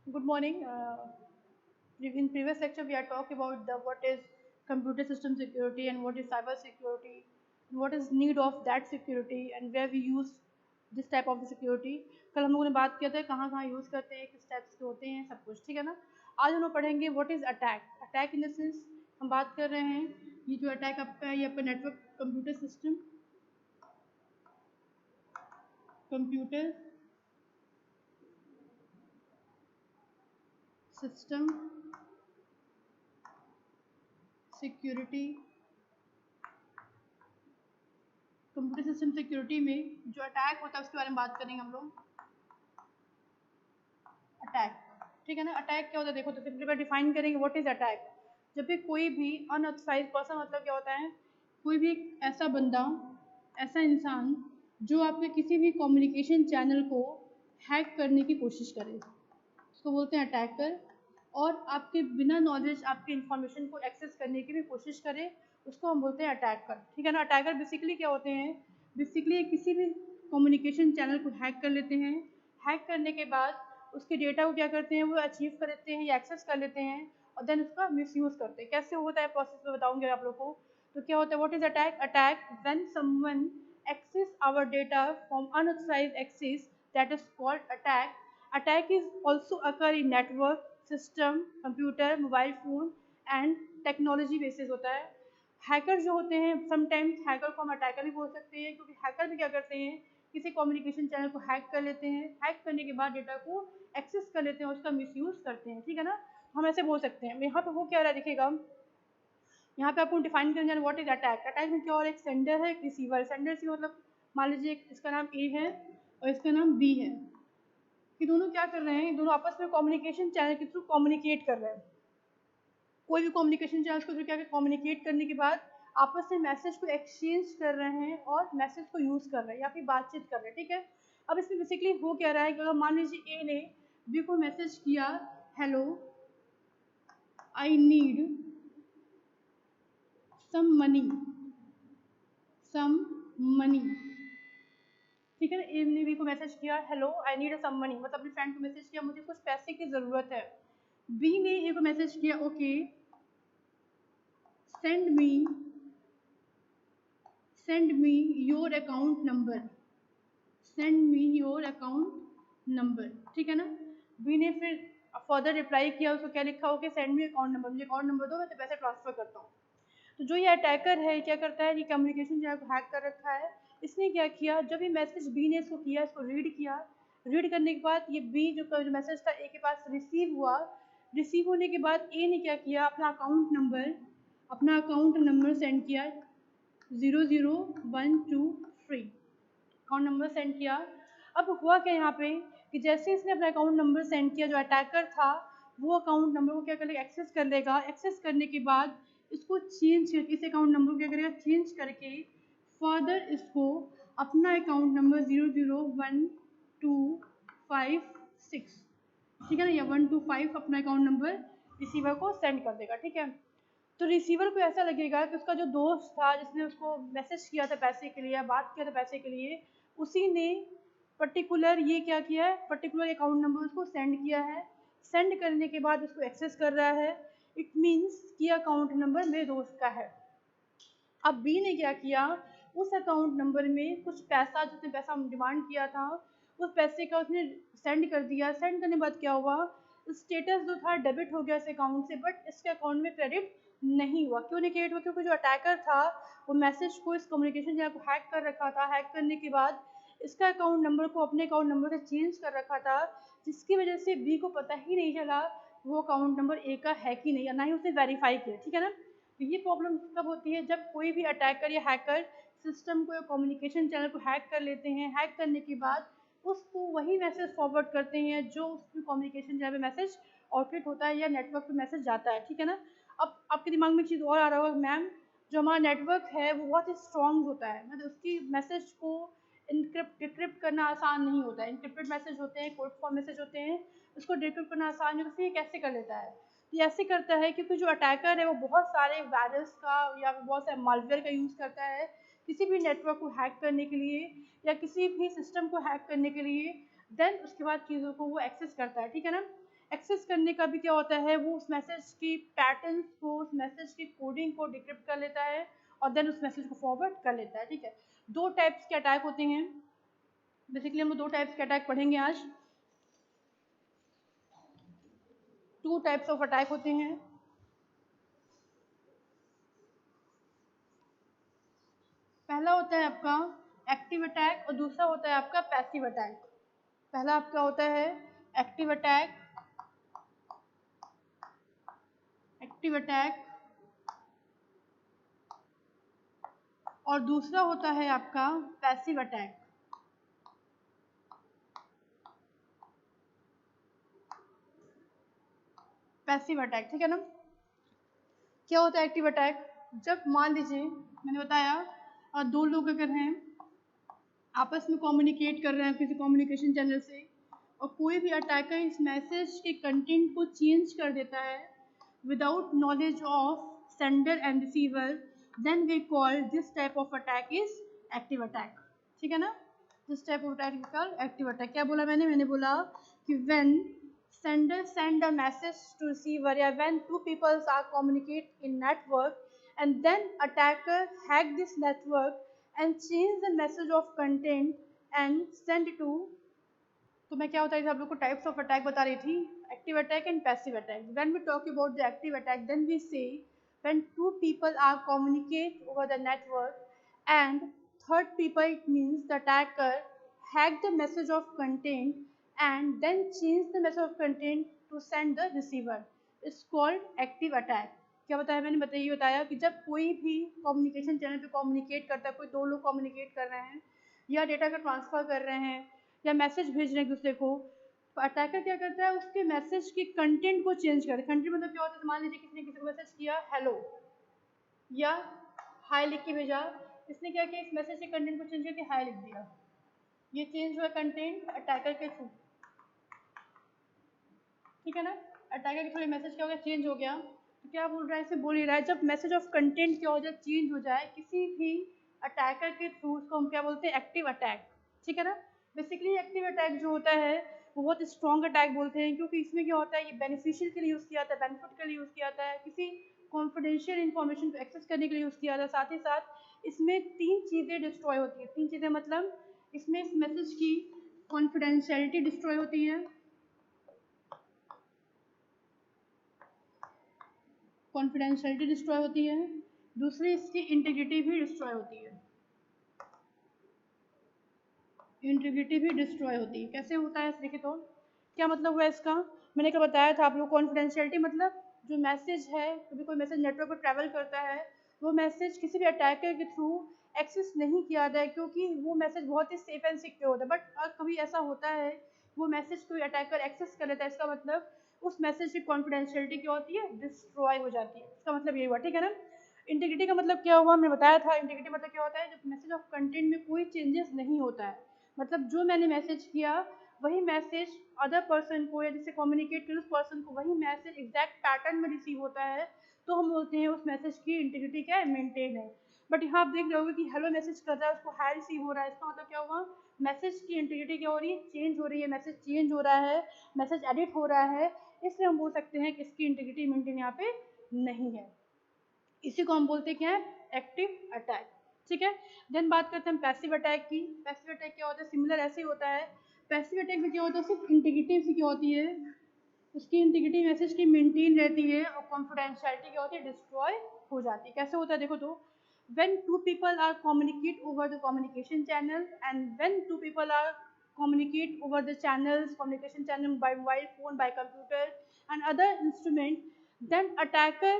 Good morning. In previous lecture, we are talking about what is computer system security and what is cyber security, and what is need of that security and where we use this type of security. कल हम लोगों ने बात किया था कहाँ कहाँ use करते हैं, किस टाइप्स के होते हैं, सब कुछ ठीक है ना। आज हम लोग पढ़ेंगे what is attack. Attack in the sense हम बात कर रहे हैं ये जो अटैक आपका है ये आपका network computer system security computer system security में जो अटैक होता है उसके बारे में बात करेंगे हम लोग। अटैक ठीक है ना। अटैक क्या होता है देखो, तो सिंपली मैं डिफाइन करेंगे व्हाट इज अटैक। जब भी कोई भी अनऑथराइज्ड पर्सन मतलब क्या होता है, कोई भी ऐसा बंदा, ऐसा इंसान जो आपके किसी भी कम्युनिकेशन चैनल को हैक करने की कोशिश करे, उसको बोलते हैं अटैकर। और आपके बिना नॉलेज आपके इंफॉर्मेशन को एक्सेस करने की भी कोशिश करे, उसको हम बोलते हैं अटैकर ठीक है ना। अटैकर बेसिकली क्या होते हैं, बेसिकली किसी भी कम्युनिकेशन चैनल को हैक कर लेते हैं। हैक करने के बाद उसके डेटा को क्या करते हैं, वो अचीव कर लेते हैं या एक्सेस कर लेते हैं और देन उसका मिसयूज़ करते हैं। कैसे होता है प्रोसेस में बताऊंगी आप लोग को। तो क्या होता है, what is attack. Attack when someone access our data from unauthorized access, that is called attack. Attack is also occur in network, system, computer, mobile phone and technology basis होता है। हैकर जो होते हैं, समटाइम्स हैकर को हम attacker भी बोल सकते हैं, क्योंकि हैकर भी क्या करते हैं, किसी कम्युनिकेशन चैनल को हैक कर लेते हैं। हैक करने के बाद डेटा को एक्सेस कर लेते हैं, उसका मिसयूज़ करते हैं ठीक है ना। हम ऐसे बोल सकते हैं। यहाँ पे वो क्या रहा दिखेगा, यहाँ पे आपको डिफाइन करना है व्हाट इज अटैक। अटैक में क्या, और एक सेंडर है एक रिसीवर। सेंडर से मतलब मान लीजिए इसका नाम ए है और इसका नाम बी है, कि दोनों क्या कर रहे हैं, दोनों आपस में कम्युनिकेशन चैनल के थ्रू कम्युनिकेट कर रहे हैं। कोई भी कम्युनिकेशन चैनल को क्या कम्युनिकेट करने के बाद आपस में मैसेज को एक्सचेंज कर रहे हैं और मैसेज को यूज़ कर रहे हैं या फिर बातचीत कर रहे हैं ठीक है। अब इसमें बेसिकली हो क्या रहा है कि अगर मान लीजिए ए ने बी को मैसेज किया, hello I need some money, some money ठीक है ना। ए ने बी को मैसेज किया, hello I need some money, मतलब अपने फ्रेंड को मैसेज किया मुझे कुछ पैसे की ज़रूरत है। बी ने ए को मैसेज किया, okay send me send me your account number, send me your account number ठीक है ना। बी ने फिर फर्दर रिप्लाई किया, उसको क्या लिखा, okay send me account number, मुझे अकाउंट नंबर दो, मैं तो पैसे ट्रांसफर करता हूँ। तो जो ये अटैकर है क्या करता है, ये कम्युनिकेशन चैनल को हैक कर रखा है। इसने क्या किया, जब ये मैसेज बी ने इसको किया, इसको रीड किया, रीड करने के बाद ये बी जो मैसेज था ए के पास रिसीव हुआ। रिसीव होने के बाद ए ने क्या किया, अपना अकाउंट नंबर सेंड किया 00123 अकाउंट नंबर सेंड किया। अब हुआ क्या यहाँ पे, कि जैसे इसने अपना अकाउंट नंबर सेंड किया, जो अटैकर था वो अकाउंट नंबर को क्या करेगा, एक्सेस कर लेगा। एक्सेस करने के बाद इसको चेंज करके, इस अकाउंट नंबर को क्या करेगा, चेंज करके फर्दर इसको अपना अकाउंट नंबर 00125 ठीक है ना, या 125 अपना अकाउंट नंबर रिसीवर को सेंड कर देगा ठीक है। तो रिसीवर को ऐसा लगेगा कि उसका जो दोस्त था जिसने उसको मैसेज किया था पैसे के लिए या बात किया था पैसे के लिए, उसी ने पर्टिकुलर ये क्या किया है, पर्टिकुलर अकाउंट नंबर उसको सेंड किया है। सेंड करने के बाद उसको एक्सेस कर रहा है। इट मीन्स कि अकाउंट नंबर मेरे दोस्त का है। अब बी ने क्या किया, उस अकाउंट नंबर में कुछ पैसा, जिसने पैसा डिमांड किया था, उस पैसे का उसने सेंड कर दिया। सेंड करने के बाद क्या हुआ, स्टेटस जो था डेबिट हो गया इस अकाउंट से, बट इसके अकाउंट में क्रेडिट नहीं हुआ। क्यों नहीं क्रेडिट हुआ, क्योंकि जो अटैकर था वो मैसेज को, इस कम्युनिकेशन चैनल को हैक कर रखा था। हैक करने के बाद इसका अकाउंट नंबर को अपने अकाउंट नंबर से चेंज कर रखा था, जिसकी वजह से बी को पता ही नहीं चला वो अकाउंट नंबर ए का है कि नहीं, या ना ही उसने वेरीफाई किया ठीक है ना। तो ये प्रॉब्लम कब होती है, जब कोई भी अटैकर या हैकर सिस्टम को या कम्युनिकेशन चैनल को हैक कर लेते हैं। हैक करने के बाद उसको वही मैसेज फॉरवर्ड करते हैं जो उसमें कम्युनिकेशन चैनल पे मैसेज आउटलेट होता है या नेटवर्क पे मैसेज जाता है ठीक है ना। अब आपके दिमाग में एक चीज़ और आ रहा होगा, मैम जो हमारा नेटवर्क है वो बहुत ही स्ट्रॉन्ग होता है, मतलब उसकी मैसेज को डिक्रिप्ट करना आसान नहीं होता है। इंक्रिप्टेड मैसेज होते हैं, कोड फॉर्म मैसेज होते हैं, उसको डिक्रिप्ट करना आसान नहीं होता। ये कैसे कर लेता है, ये ऐसे करता है क्योंकि जो अटैकर है वो बहुत सारे वायरस का या बहुत सारे मालवेयर का यूज़ करता है किसी भी नेटवर्क को हैक करने के लिए या किसी भी सिस्टम को हैक करने के लिए। देन उसके बाद चीज़ों को वो एक्सेस करता है ठीक है ना। एक्सेस करने का भी क्या होता है, वो उस मैसेज की पैटर्न्स को, उस मैसेज की कोडिंग को डिक्रिप्ट कर लेता है और देन उस मैसेज को फॉरवर्ड कर लेता है। ठीक है, दो टाइप्स के अटैक होते हैं। बेसिकली हम लोग दो टाइप्स के अटैक पढ़ेंगे आज। टू टाइप्स ऑफ अटैक होते हैं। पहला होता है आपका एक्टिव अटैक और दूसरा होता है आपका पैसिव अटैक। पहला आपका होता है एक्टिव अटैक, एक्टिव अटैक, और दूसरा होता है आपका पैसिव अटैक। पैसिव अटैक, ठीक है ना। क्या होता है एक्टिव अटैक? जब मान लीजिए मैंने बताया दो लोग अगर हैं आपस में कम्युनिकेट कर रहे हैं किसी कम्युनिकेशन चैनल से, और कोई भी अटैकर इस मैसेज के कंटेंट को चेंज कर देता है without knowledge of sender and receiver, then we call this type of attack is active attack. ठीक है ना, this type of attack is called active attack. क्या बोला मैंने बोला कि when sender send a message to receiver, yeah, when two people are communicate in network and then attacker hack this network and change the message of content and send it to, तो मैं क्या होता है आप लोग को types of attack बता रही थी, active attack and passive attack. When we talk about the active attack then we say when two people are communicate over the network and third people, it means the attacker hack the message of content and then change the message of content to send the receiver, it's called active attack। क्या बताया मैंने, बताया कि जब कोई भी communication channel पे communicate करता है, कोई दो लोग कम्युनिकेट कर रहे हैं या डेटा का ट्रांसफर कर रहे हैं या मैसेज भेज रहे हैं एक दूसरे को, तो अटैकर क्या करता है उसके मैसेज के कंटेंट को चेंज कर। कंटेंट मतलब क्या होता है, मान लीजिए किसी ने किसी को मैसेज किया हेलो या हाय लिख के भेजा, इसने क्या किया इस मैसेज के कंटेंट को चेंज करके हाय लिख दिया, ये चेंज हुआ कंटेंट अटैकर के थ्रू। ठीक है ना, अटैकर के थ्रू मैसेज क्या हो गया, चेंज हो गया। तो क्या बोल रहा है, इसे बोल ही रहा है जब मैसेज ऑफ कंटेंट क्या हो जाए, चेंज हो जाए किसी भी अटैकर के थ्रू, उसको हम क्या बोलते हैं, एक्टिव अटैक। ठीक है ना, बेसिकली एक्टिव अटैक जो होता है वो बहुत स्ट्रॉन्ग अटैक बोलते हैं, क्योंकि इसमें क्या होता है ये बेनिफिशियल के लिए यूज़ किया जाता है, बेनिफिट के लिए यूज़ किया जाता है, किसी कॉन्फिडेंशियल इन्फॉर्मेशन को एक्सेस करने के लिए यूज़ किया जाता है। साथ ही साथ इसमें तीन चीज़ें डिस्ट्रॉय होती हैं। तीन चीज़ें मतलब इसमें इस मैसेज की कॉन्फिडेंशियलिटी डिस्ट्रॉय होती है, कॉन्फिडेंशियलिटी डिस्ट्रॉय होती है, दूसरी इसकी इंटीग्रिटी भी डिस्ट्रॉय होती है, इंटीग्रिटी भी डिस्ट्रॉय होती है। कैसे होता है देखिए, तो क्या मतलब हुआ इसका, मैंने क्या बताया था आप लोग, कॉन्फिडेंशियलिटी मतलब जो मैसेज है, कभी कोई मैसेज नेटवर्क पर ट्रैवल करता है, वो मैसेज किसी भी अटैकर के थ्रू एक्सेस नहीं किया जाए, क्योंकि वो मैसेज बहुत ही सेफ एंड सिक्योर होता है। बट कभी ऐसा होता है वो मैसेज कोई अटैकर एक्सेस कर लेता है, इसका मतलब उस मैसेज की कॉन्फिडेंशियलिटी क्या होती है, डिस्ट्रॉय हो जाती है। इसका मतलब ये हुआ, ठीक है ना। इंटीग्रिटी का मतलब क्या हुआ, हमने बताया था, इंटीग्रिटी मतलब क्या होता है, जब मैसेज ऑफ कंटेंट में कोई चेंजेस नहीं होता है, मतलब जो मैंने मैसेज किया वही मैसेज अदर पर्सन को या जिससे कम्युनिकेट कर उस पर्सन को वही मैसेज एग्जैक्ट पैटर्न में रिसीव होता है, तो हम बोलते हैं उस मैसेज की इंटीग्रिटी क्या है, मेंटेन है। बट यहाँ आप देख रहे होगे कि हेलो मैसेज कर रहा है, उसको हाई रिसीव हो रहा है, इसका मतलब क्या हुआ, मैसेज की इंटीग्रिटी क्या हो रही है, चेंज हो रही है, मैसेज चेंज हो रहा है, मैसेज एडिट हो रहा है, इसलिए हम बोल सकते हैं कि इसकी इंटीग्रिटी मेंटेन यहाँ पे नहीं है। इसी को हम बोलते हैं क्या है, एक्टिव अटैक। ठीक है, देन बात करते हैं पैसिव अटैक की। पैसिव अटैक क्या होता है, सिमिलर ऐसे ही होता है। पैसिव अटैक में क्या होता है, सिर्फ इंटीग्रिटी से क्या होती है, उसकी इंटीग्रिटी मैसेज की मेंटेन रहती है और कॉन्फिडेंशियलिटी क्या होती है, डिस्ट्रॉय हो जाती है। कैसे होता है देखो, तो when two people are communicate over the communication channel and when two people are communicate over the channels, communication channel by mobile phone, by computer and other instrument, then attacker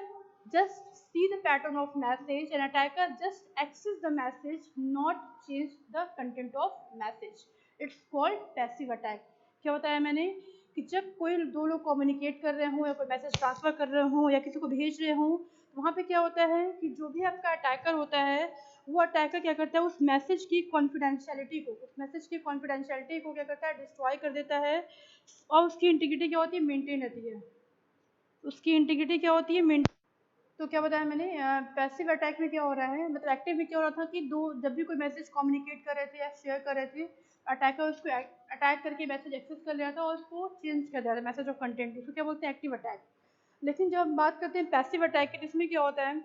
just see the pattern of message and attacker just access the message, not change the content of message, it's called passive attack। क्या बताया मैंने कि जब कोई दो लोग communicate कर रहे हों या कोई मैसेज ट्रांसफर कर रहे हों या किसी को भेज रहे हों, तो वहाँ पे क्या होता है कि जो भी आपका अटैकर होता है वो अटैकर क्या करता है, उस मैसेज की कॉन्फिडेंशियलिटी को, उस मैसेज की कॉन्फिडेंशियलिटी को क्या करता है, डिस्ट्रॉय कर देता है, और उसकी इंटीग्रिटी क्या होती है, मेंटेन रहती है। उसकी इंटीग्रिटी क्या होती है, मेंटेन। तो क्या बताया मैंने, पैसिव अटैक में क्या हो रहा है, मतलब एक्टिव में क्या हो रहा था कि दो जब भी कोई मैसेज कम्युनिकेट कर रहे थे या शेयर कर रहे थे, अटैकर उसको अटैक करके मैसेज एक्सेस कर लिया था और उसको चेंज कर दिया था मैसेज ऑफ कंटेंट, उसको क्या बोलते हैं एक्टिव अटैक। लेकिन जब हम बात करते हैं पैसिव अटैक की, जिसमें क्या होता है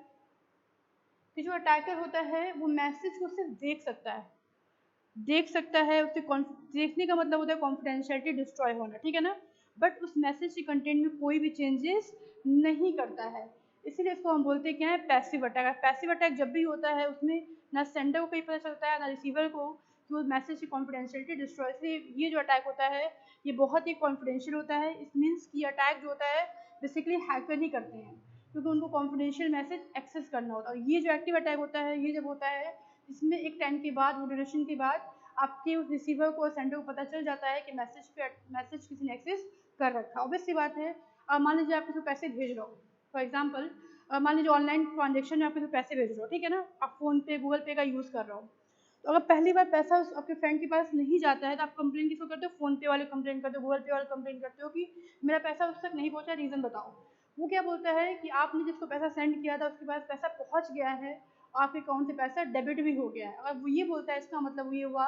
कि जो अटैकर होता है वो मैसेज को सिर्फ देख सकता है, उससे देखने का मतलब होता है कॉन्फिडेंशियलिटी डिस्ट्रॉय होना, ठीक है ना, बट उस मैसेज के कंटेंट में कोई भी चेंजेस नहीं करता है, इसीलिए इसको हम बोलते हैं क्या है, पैसिव अटैक। पैसिव अटैक जब भी होता है उसमें ना सेंडर को कहीं पता चलता है ना रिसीवर को कि वो मैसेज की कॉन्फिडेंशियलिटी डिस्ट्रॉय, इसलिए ये जो अटैक होता है ये बहुत ही कॉन्फिडेंशियल होता है। इस मीन्स की अटैक जो होता है बेसिकली हैकर ही करते हैं, क्योंकि उनको कॉन्फिडेंशियल मैसेज एक्सेस करना होता है। और ये जो एक्टिव अटैक होता है ये जब होता है इसमें एक टाइम के बाद, वो ड्यूरेशन के बाद आपके उस रिसीवर को और सेंडर को पता चल जाता है कि मैसेज किसी ने एक्सेस कर रखा। ऑब्वियस सी बात है, मान लीजिए आप किसी को पैसे भेज रहे हो, फॉर एग्जांपल मान लीजिए ऑनलाइन ट्रांजेक्शन में आप किसी को पैसे भेज रहे हो, ठीक है ना, आप फोन पे गूगल पे का यूज़ कर रहे हो, तो अगर पहली बार पैसा उस आपके फ्रेंड के पास नहीं जाता है तो आप कंप्लेन किसको करते हो, फोन पे वाले कंप्लेन करते हो, गूगल पे वाले कंप्लेन करते हो कि मेरा पैसा उस तक नहीं पहुंचा, रीज़न बताओ। वो क्या बोलता है कि आपने जिसको पैसा सेंड किया था उसके पास पैसा पहुंच गया है, आपके अकाउंट से पैसा डेबिट भी हो गया है। अगर वो ये बोलता है इसका मतलब ये हुआ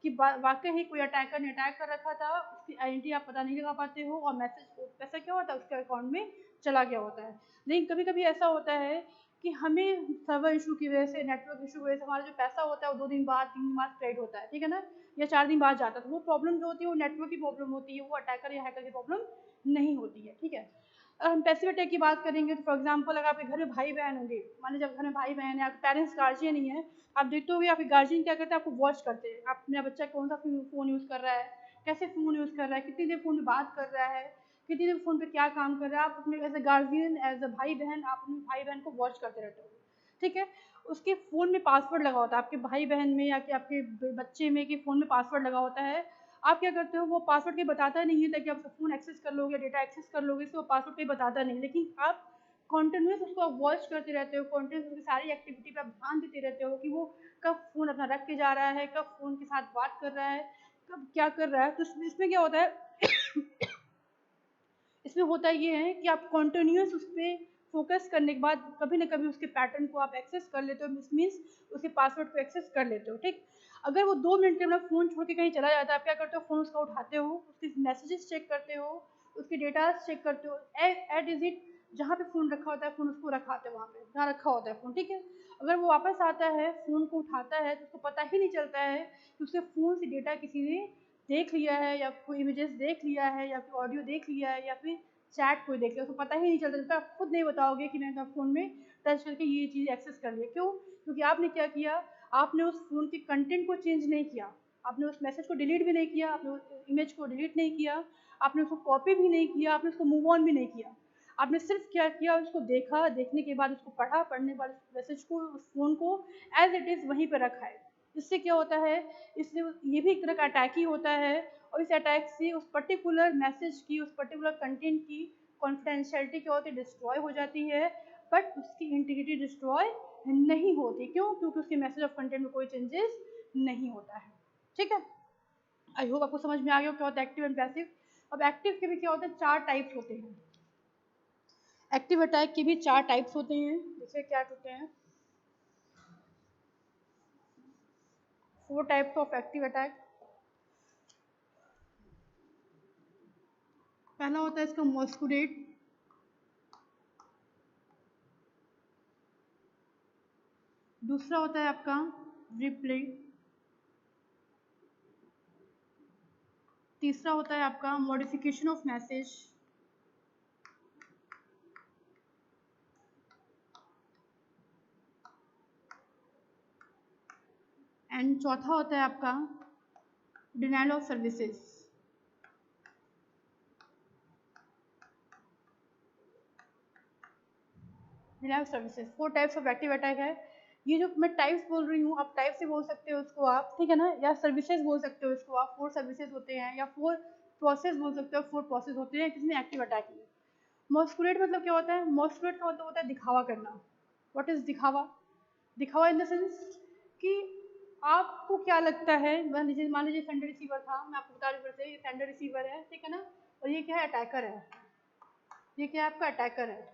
कि वाकई ही कोई अटैकर ने अटैक कर रखा था, उसकी आइडेंटिटी आप पता नहीं लगा पाते हो और मैसेज पैसा क्या होता है उसके अकाउंट में चला गया होता है। लेकिन कभी कभी ऐसा होता है कि हमें सर्वर इशू की वजह से, नेटवर्क इशू की वजह से हमारा जो पैसा होता है वो 2 दिन बाद 3 दिन बाद क्रेडिट होता है, ठीक है ना, या 4 दिन बाद जाता है, तो वो प्रॉब्लम जो होती है वो नेटवर्क की प्रॉब्लम होती है, वो अटैकर या हैकर की प्रॉब्लम नहीं होती है, ठीक है। हम पैसिव अटैक की बात करेंगे तो फॉर एग्जांपल अगर आपके घर में भाई बहन होंगे, मान लीजिए जब घर में भाई बहन है, आपके पेरेंट्स गार्जियन ही है, आप देखते होगे आपके गार्जियन क्या करते हैं, आपको वॉच करते हैं, आप मेरा बच्चा कौन सा फ़ोन यूज़ कर रहा है, कैसे फ़ोन यूज़ कर रहा है, कितनी देर फ़ोन में बात कर रहा है, कितनी देर फ़ोन पे क्या काम कर रहा है, आप अपने as a guardian, as a भाई बहन, आप अपने भाई बहन को वॉच करते रहते हो, ठीक है। उसके फ़ोन में पासवर्ड लगा होता है, आपके भाई बहन में या कि आपके बच्चे में कि फ़ोन में पासवर्ड लगा होता है, आप क्या करते हो वो पासवर्ड कहीं बताता नहीं है ताकि आप फ़ोन एक्सेस कर लोगे, डेटा एक्सेस कर लोगे, इसलिए वो पासवर्ड कहीं बताता नहीं, लेकिन आप कॉन्टिन्यूस उसको आप वॉच करते रहते हो, कॉन्टिन्यूस उसकी सारी एक्टिविटी पे आप ध्यान देते रहते हो कि वो कब फ़ोन अपना रख के जा रहा है, कब फ़ोन के साथ बात कर रहा है, कब क्या कर रहा है। तो इसमें क्या होता है इसमें होता ये है कि आप कॉन्टिन्यूस उस पर फोकस करने के बाद कभी ना कभी उसके पैटर्न को आप एक्सेस कर लेते हो, मीन्स उसके पासवर्ड को एक्सेस कर लेते हो, ठीक। अगर वो 2 मिनट के अंदर फ़ोन छोड़ के कहीं चला जाता है, आप क्या करते हो, फ़ोन उसका उठाते हो, उसके मैसेजेस चेक करते हो, उसके डेटा चेक करते हो, एट इज इट जहाँ पे फ़ोन रखा होता है फ़ोन उसको रखाते हो वहाँ पे जहाँ रखा होता है फ़ोन, ठीक है। अगर वो वापस आता है फ़ोन को उठाता है तो उसको पता ही नहीं चलता है कि उसके फ़ोन से डेटा किसी ने देख लिया है, या कोई इमेजेस देख लिया है, या फिर ऑडियो देख लिया है, या फिर चैट कोई देख लिया, उसको पता ही नहीं चलता जब तक आप खुद नहीं बताओगे कि मैंने तो फ़ोन में टच करके ये चीज़ एक्सेस कर लिया। क्यों? क्योंकि आपने क्या किया, आपने उस फ़ोन के कंटेंट को चेंज नहीं किया, आपने उस मैसेज को डिलीट भी नहीं किया, आपने उस इमेज को डिलीट नहीं किया, आपने उसको कॉपी भी नहीं किया, आपने उसको मूव ऑन भी नहीं किया। आपने सिर्फ क्या किया, उसको देखा, देखने के बाद उसको पढ़ा, पढ़ने के बाद उस मैसेज को, उस फ़ोन को एज इट इज़ वहीं पर रखा है। इससे क्या होता है, इससे ये भी एक तरह का अटैक ही होता है, और इस अटैक से उस पर्टिकुलर मैसेज की, उस पर्टिकुलर कंटेंट की कॉन्फिडेंशियलिटी क्या होती है, डिस्ट्रॉय हो जाती है, बट उसकी इंटीग्रिटी डिस्ट्रॉय नहीं होती। क्यों? क्योंकि उसके मैसेज ऑफ कंटेंट में कोई चेंजेस नहीं होता है, ठीक है। आई होप आपको समझ में आ गया क्या होता है एक्टिव एंड पैसिव। अब एक्टिव के भी क्या होता है, 4 टाइप्स होते हैं। एक्टिव अटैक के भी 4 टाइप्स होते हैं, देखिए क्या होते हैं, 4 टाइप्स ऑफ एक्टिव अटैक। पहला होता है इसका मॉस्कुलेट, दूसरा होता है आपका रिप्ले, तीसरा होता है आपका मॉडिफिकेशन ऑफ मैसेज, एंड चौथा होता है आपका denial of services. Denial of services 4 types of active attack है। ये जो मैं टाइप्स बोल रही हूँ, आप टाइप से बोल सकते हो उसको आप, ठीक है ना, या सर्विसेज बोल सकते हो इसको आप, 4 सर्विसेज होते हैं, या 4 प्रोसेस बोल सकते हो, 4 प्रोसेस होते हैं किसमें, एक्टिव अटैक में। मॉस्कुलेट मतलब क्या होता है, मॉस्कुलेट का मतलब होता है दिखावा करना। व्हाट इज दिखावा? दिखावा इन द सेंस कि आपको क्या लगता है, मान लीजिए सेंडर रिसीवर था, मैं आपको बता रही हूँ, फिर से ये सेंडर रिसीवर है, ठीक है ना, और ये क्या है, अटैकर है, ये क्या है आपका अटैकर है,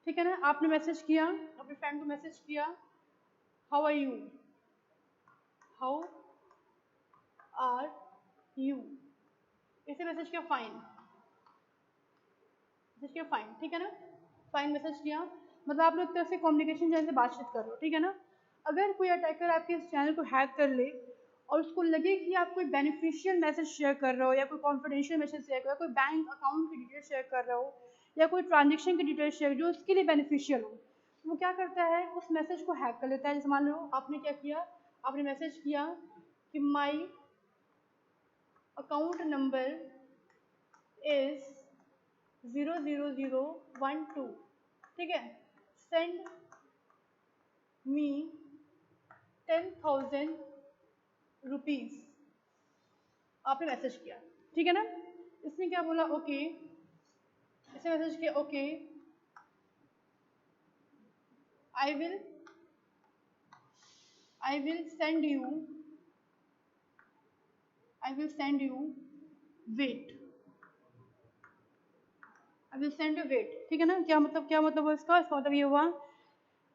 ठीक है ना। आपने मैसेज किया, अपने फ्रेंड को मैसेज किया, how are you, how are you, इसे मैसेज किया फाइन, मैसेज किया फाइन, ठीक है ना, फाइन मैसेज किया, मतलब आप लोग तरफ से कम्युनिकेशन चैनल से बातचीत कर रहे हो, ठीक है ना। अगर कोई अटैकर आपके इस चैनल को हैक कर ले और उसको लगे कि आप कोई बेनिफिशियल मैसेज शेयर कर रहे हो या कोई कॉन्फिडेंशियल मैसेज शेयर कर रहे हो, कोई बैंक अकाउंट की डिटेल शेयर कर रहे हो या कोई ट्रांजेक्शन की डिटेल शेयर जो उसके लिए बेनिफिशियल हो, तो वो क्या करता है, उस मैसेज को हैक कर लेता है। जैसे मान लो आपने क्या किया, आपने मैसेज किया कि माई अकाउंट नंबर इज 00012, ठीक है, सेंड मी 10,000 रुपीज, आपने मैसेज किया, ठीक है ना। इसने क्या बोला, ओके, इसने मैसेज किया okay, I will I will send you I will send you wait, I will send you wait, ठीक है ना। क्या मतलब, क्या मतलब इसका मतलब ये हुआ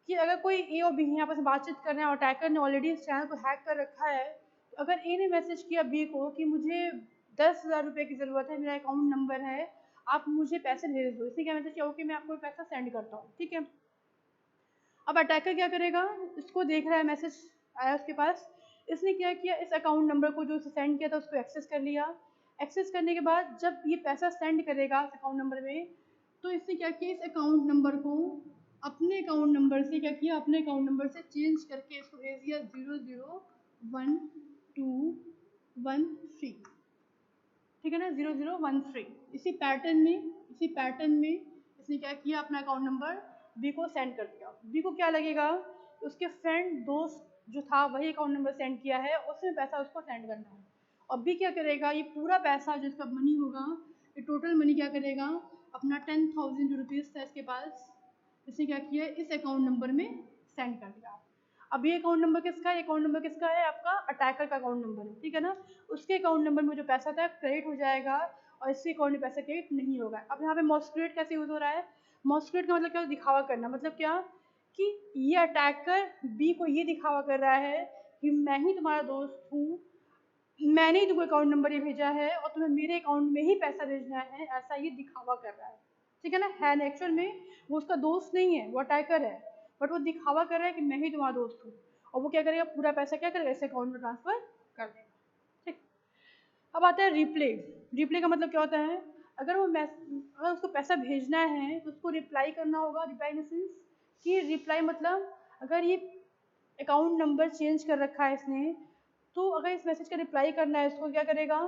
कि अगर कोई ए और बी आपस में बातचीत कर रहे हैं और अटैकर ने ऑलरेडी इस चैनल को हैक कर रखा है, तो अगर ए ने मैसेज किया बी को कि मुझे 10,000 रुपये की ज़रूरत है, मेरा अकाउंट नंबर है, आप मुझे पैसे भेज दो, इसने क्या मैसेज किया, ओके मैं आपको पैसा सेंड करता हूँ, ठीक है। अब अटैकर क्या करेगा, इसको देख रहा है मैसेज आया उसके पास, इसने क्या किया, इस अकाउंट नंबर को जो उसे सेंड किया था उसको एक्सेस कर लिया। एक्सेस करने के बाद जब ये पैसा सेंड करेगा इस अकाउंट नंबर में, तो इसने क्या किया, इस अकाउंट नंबर को अपने अकाउंट नंबर से क्या किया, अपने अकाउंट नंबर से चेंज करके इसको भेज दिया 001213, ठीक है ना, 0013। इसी पैटर्न में इसने क्या किया, अपना अकाउंट नंबर बी को सेंड कर दिया। बी को क्या लगेगा, उसके फ्रेंड दोस्त जो था वही अकाउंट नंबर सेंड किया है, उसमें पैसा उसको सेंड करना है। और बी क्या करेगा, ये पूरा पैसा जो इसका मनी होगा, ये टोटल मनी क्या करेगा, अपना 10,000 जो रुपीज़ था इसके पास, इसने क्या किया, इस अकाउंट नंबर में सेंड कर दिया। अब ये अकाउंट नंबर किसका है, अकाउंट नंबर किसका है, आपका अटैकर का अकाउंट नंबर है, ठीक है ना। उसके अकाउंट नंबर में जो पैसा था क्रेडिट हो जाएगा और इसके अकाउंट में पैसा क्रेडिट नहीं होगा। अब यहाँ पे मॉस्क्यूलेट कैसे यूज हो रहा है, मॉस्क्यूलेट का मतलब क्या, दिखावा करना, मतलब क्या कि ये अटैकर बी को ये दिखावा कर रहा है कि मैं ही तुम्हारा दोस्त हूँ, मैंने ही तुमको अकाउंट नंबर ये भेजा है और तुम्हें मेरे अकाउंट में ही पैसा भेजना है, ऐसा ये दिखावा कर रहा है, ठीक है ना। है एक्चुअल में वो उसका दोस्त नहीं है, वो अटैकर है, बट वो दिखावा कर रहा है कि मैं ही तुम्हारा दोस्त हूँ, और वो क्या करेगा, पूरा पैसा क्या करेगा, इस अकाउंट में ट्रांसफर कर देगा, ठीक। अब आता है रिप्ले। रिप्ले का मतलब क्या होता है, अगर उसको पैसा भेजना है तो उसको रिप्लाई करना होगा। रिप्लाई इन सेंस कि रिप्लाई मतलब अगर ये अकाउंट नंबर चेंज कर रखा है इसने, तो अगर इस मैसेज का रिप्लाई करना है इसको क्या करेगा,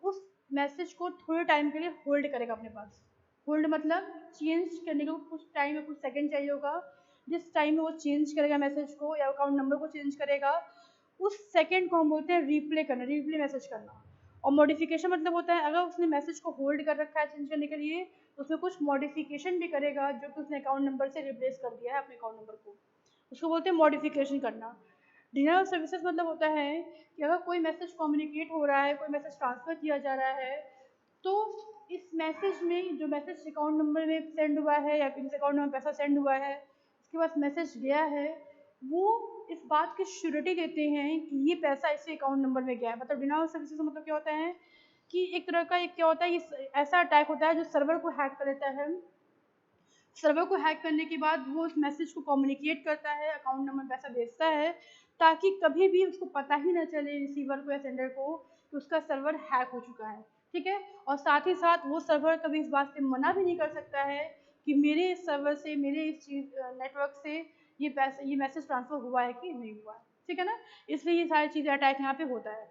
उस मैसेज को थोड़े टाइम के लिए होल्ड करेगा अपने पास। होल्ड मतलब चेंज करने को कुछ टाइम या कुछ सेकंड चाहिए होगा, जिस टाइम में वो चेंज करेगा मैसेज को या अकाउंट नंबर को चेंज करेगा, उस सेकंड को हम बोलते हैं रिप्ले करना, रिप्ले मैसेज करना। और मॉडिफिकेशन मतलब होता है, अगर उसने मैसेज को होल्ड कर रखा है चेंज करने के लिए, तो उसमें कुछ मॉडिफिकेशन भी करेगा जो कि उसने अकाउंट नंबर से रिप्लेस कर दिया है अपने अकाउंट नंबर को, उसको बोलते हैं मॉडिफिकेशन करना। डिनायल ऑफ सर्विसेज मतलब होता है कि अगर कोई मैसेज कम्युनिकेट हो रहा है, कोई मैसेज ट्रांसफर किया जा रहा है, तो इस मैसेज में जो मैसेज अकाउंट नंबर में सेंड हुआ है या फिर जिस अकाउंट नंबर पैसा सेंड हुआ है उसके पास मैसेज गया है, वो इस बात की श्योरिटी देते हैं कि ये पैसा इसी अकाउंट नंबर में गया है। मतलब डिनायल ऑफ सर्विसेज का मतलब क्या होता है कि एक तरह का एक क्या होता है, ये ऐसा अटैक होता है जो सर्वर को हैक कर लेता है। सर्वर को हैक करने के बाद वो उस मैसेज को कम्युनिकेट करता है, अकाउंट नंबर पैसा भेजता है, ताकि कभी भी उसको पता ही ना चले रिसीवर को या सेंडर को कि उसका सर्वर हैक हो चुका है, ठीक है। और साथ ही साथ वो सर्वर कभी इस बात से मना भी नहीं कर सकता है कि मेरे इस सर्वर से, मेरे इस चीज नेटवर्क से ये मैसेज ट्रांसफर हुआ है कि नहीं हुआ है, ठीक है ना। इसलिए ये सारी चीज़ें अटैक यहाँ पे होता है।